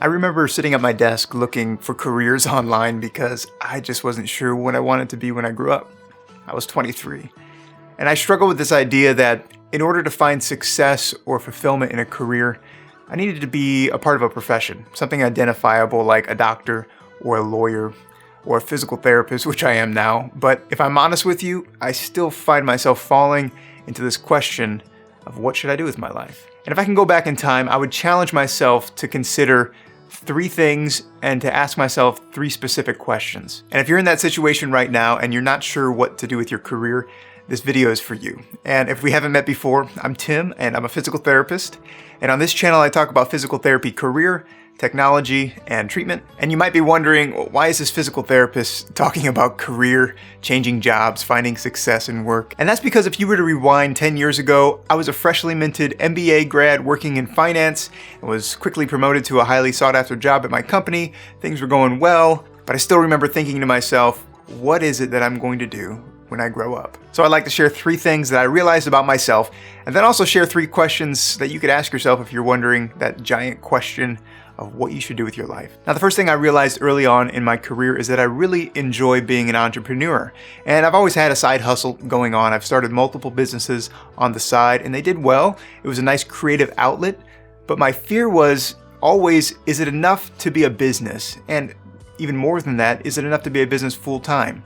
I remember sitting at my desk looking for careers online because I just wasn't sure what I wanted to be when I grew up. I was 23. And I struggled with this idea that in order to find success or fulfillment in a career, I needed to be a part of a profession, something identifiable like a doctor or a lawyer or a physical therapist, which I am now. But if I'm honest with you, I still find myself falling into this question of what should I do with my life? And if I can go back in time, I would challenge myself to consider 3 things and to ask myself 3 specific questions. And if you're in that situation right now and you're not sure what to do with your career, this video is for you. And if we haven't met before, I'm Tim and I'm a physical therapist. And on this channel, I talk about physical therapy career, technology, and treatment. And you might be wondering, why is this physical therapist talking about career, changing jobs, finding success in work? And that's because if you were to rewind 10 years ago, I was a freshly minted MBA grad working in finance and was quickly promoted to a highly sought after job at my company. Things were going well, but I still remember thinking to myself, what is it that I'm going to do when I grow up? So I'd like to share 3 things that I realized about myself, and then also share 3 questions that you could ask yourself if you're wondering that giant question of what you should do with your life. Now, the first thing I realized early on in my career is that I really enjoy being an entrepreneur. And I've always had a side hustle going on. I've started multiple businesses on the side and they did well. It was a nice creative outlet. But my fear was always, is it enough to be a business? And even more than that, is it enough to be a business full time?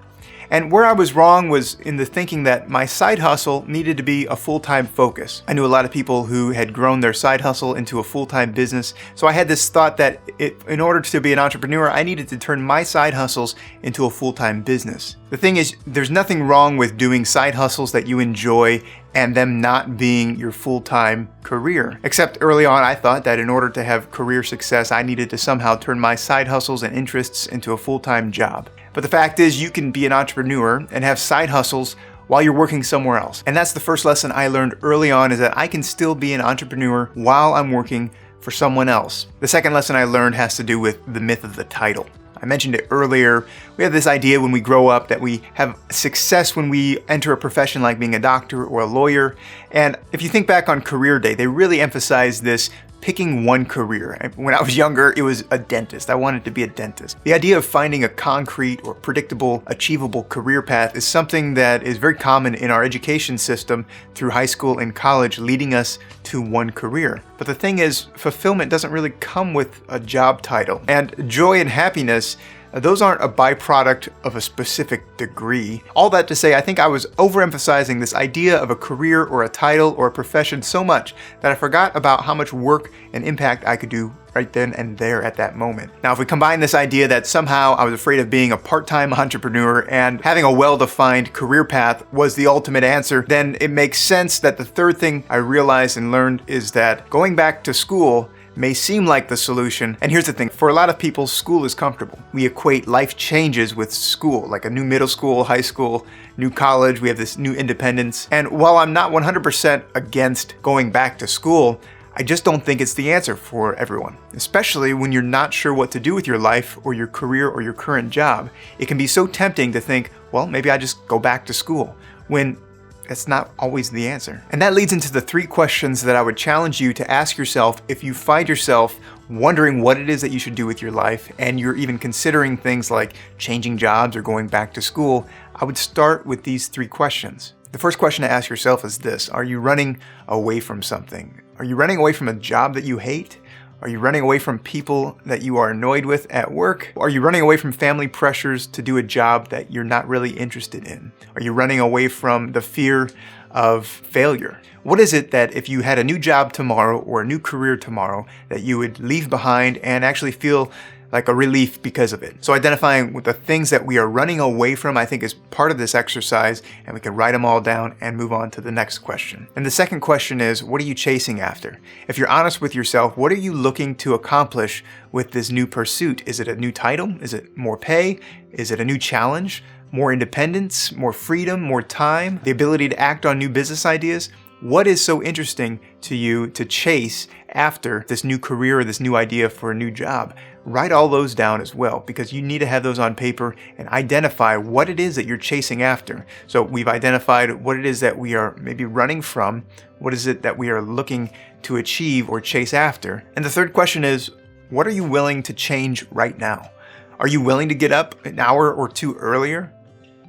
And where I was wrong was in the thinking that my side hustle needed to be a full-time focus. I knew a lot of people who had grown their side hustle into a full-time business. So I had this thought that in order to be an entrepreneur, I needed to turn my side hustles into a full-time business. The thing is, there's nothing wrong with doing side hustles that you enjoy and them not being your full-time career. Except early on, I thought that in order to have career success, I needed to somehow turn my side hustles and interests into a full-time job. But the fact is, you can be an entrepreneur and have side hustles while you're working somewhere else. And that's the first lesson I learned early on, is that I can still be an entrepreneur while I'm working for someone else. The second lesson I learned has to do with the myth of the title. I mentioned it earlier. We have this idea when we grow up that we have success when we enter a profession like being a doctor or a lawyer. And if you think back on Career Day, they really emphasize this picking one career. When I was younger, it was a dentist. I wanted to be a dentist. The idea of finding a concrete or predictable, achievable career path is something that is very common in our education system through high school and college, leading us to one career. But the thing is, fulfillment doesn't really come with a job title. And joy and happiness, those aren't a byproduct of a specific degree. All that to say, I think I was overemphasizing this idea of a career or a title or a profession so much that I forgot about how much work and impact I could do right then and there at that moment. Now, if we combine this idea that somehow I was afraid of being a part-time entrepreneur and having a well-defined career path was the ultimate answer, then it makes sense that the third thing I realized and learned is that going back to school may seem like the solution. And here's the thing, for a lot of people, school is comfortable. We equate life changes with school, like a new middle school, high school, new college. We have this new independence. And while I'm not 100% against going back to school, I just don't think it's the answer for everyone, especially when you're not sure what to do with your life or your career or your current job. It can be so tempting to think, well, maybe I just go back to school, when that's not always the answer. And that leads into the 3 questions that I would challenge you to ask yourself if you find yourself wondering what it is that you should do with your life and you're even considering things like changing jobs or going back to school. I would start with these 3 questions. The first question to ask yourself is this: are you running away from something? Are you running away from a job that you hate? Are you running away from people that you are annoyed with at work? Are you running away from family pressures to do a job that you're not really interested in? Are you running away from the fear of failure? What is it that if you had a new job tomorrow or a new career tomorrow that you would leave behind and actually feel like a relief because of it? So identifying with the things that we are running away from, I think, is part of this exercise, and we can write them all down and move on to the next question. And the second question is, what are you chasing after? If you're honest with yourself, what are you looking to accomplish with this new pursuit? Is it a new title? Is it more pay? Is it a new challenge? More independence? More freedom? More time? The ability to act on new business ideas? What is so interesting to you to chase after this new career or this new idea for a new job? Write all those down as well, because you need to have those on paper and identify what it is that you're chasing after. So we've identified what it is that we are maybe running from. What is it that we are looking to achieve or chase after? And the third question is, What are you willing to change right now? Are you willing to get up an hour or two earlier?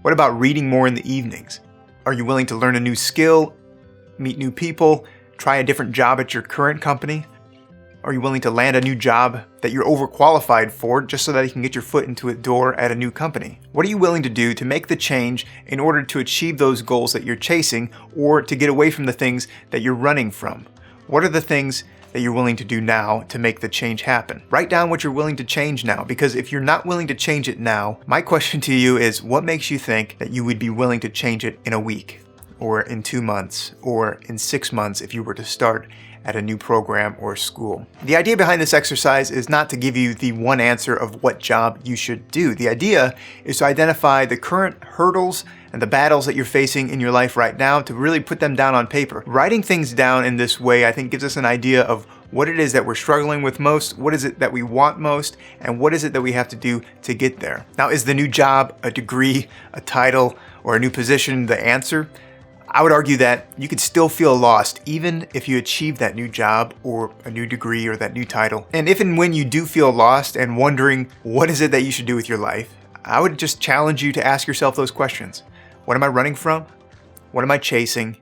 What about reading more in the evenings? Are you willing to learn a new skill, meet new people, try a different job at your current company? Are you willing to land a new job that you're overqualified for just so that you can get your foot into a door at a new company? What are you willing to do to make the change in order to achieve those goals that you're chasing or to get away from the things that you're running from? What are the things that you're willing to do now to make the change happen? Write down what you're willing to change now, because if you're not willing to change it now, my question to you is, what makes you think that you would be willing to change it in a week, or in 2 months, or in 6 months if you were to start at a new program or school? The idea behind this exercise is not to give you the one answer of what job you should do. The idea is to identify the current hurdles and the battles that you're facing in your life right now, to really put them down on paper. Writing things down in this way, I think, gives us an idea of what it is that we're struggling with most, what is it that we want most, and what is it that we have to do to get there. Now, is the new job, a degree, a title, or a new position the answer? I would argue that you could still feel lost even if you achieve that new job or a new degree or that new title. And if and when you do feel lost and wondering what is it that you should do with your life, I would just challenge you to ask yourself those questions. What am I running from? What am I chasing?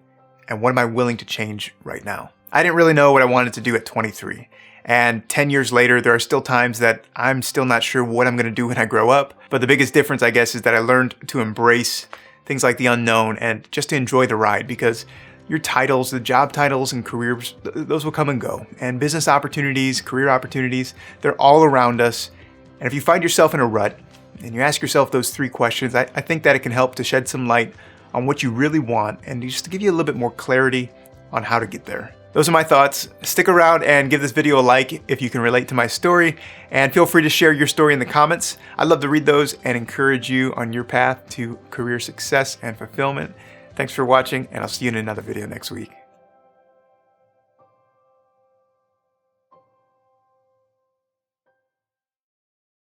And what am I willing to change right now? I didn't really know what I wanted to do at 23. And 10 years later, there are still times that I'm still not sure what I'm going to do when I grow up. But the biggest difference, I guess, is that I learned to embrace things like the unknown and just to enjoy the ride, because your titles, the job titles and careers, those will come and go. And business opportunities, career opportunities, they're all around us. And if you find yourself in a rut and you ask yourself those 3 questions, I think that it can help to shed some light on what you really want and just to give you a little bit more clarity on how to get there. Those are my thoughts. Stick around and give this video a like if you can relate to my story, and feel free to share your story in the comments. I'd love to read those and encourage you on your path to career success and fulfillment. Thanks for watching, and I'll see you in another video next week.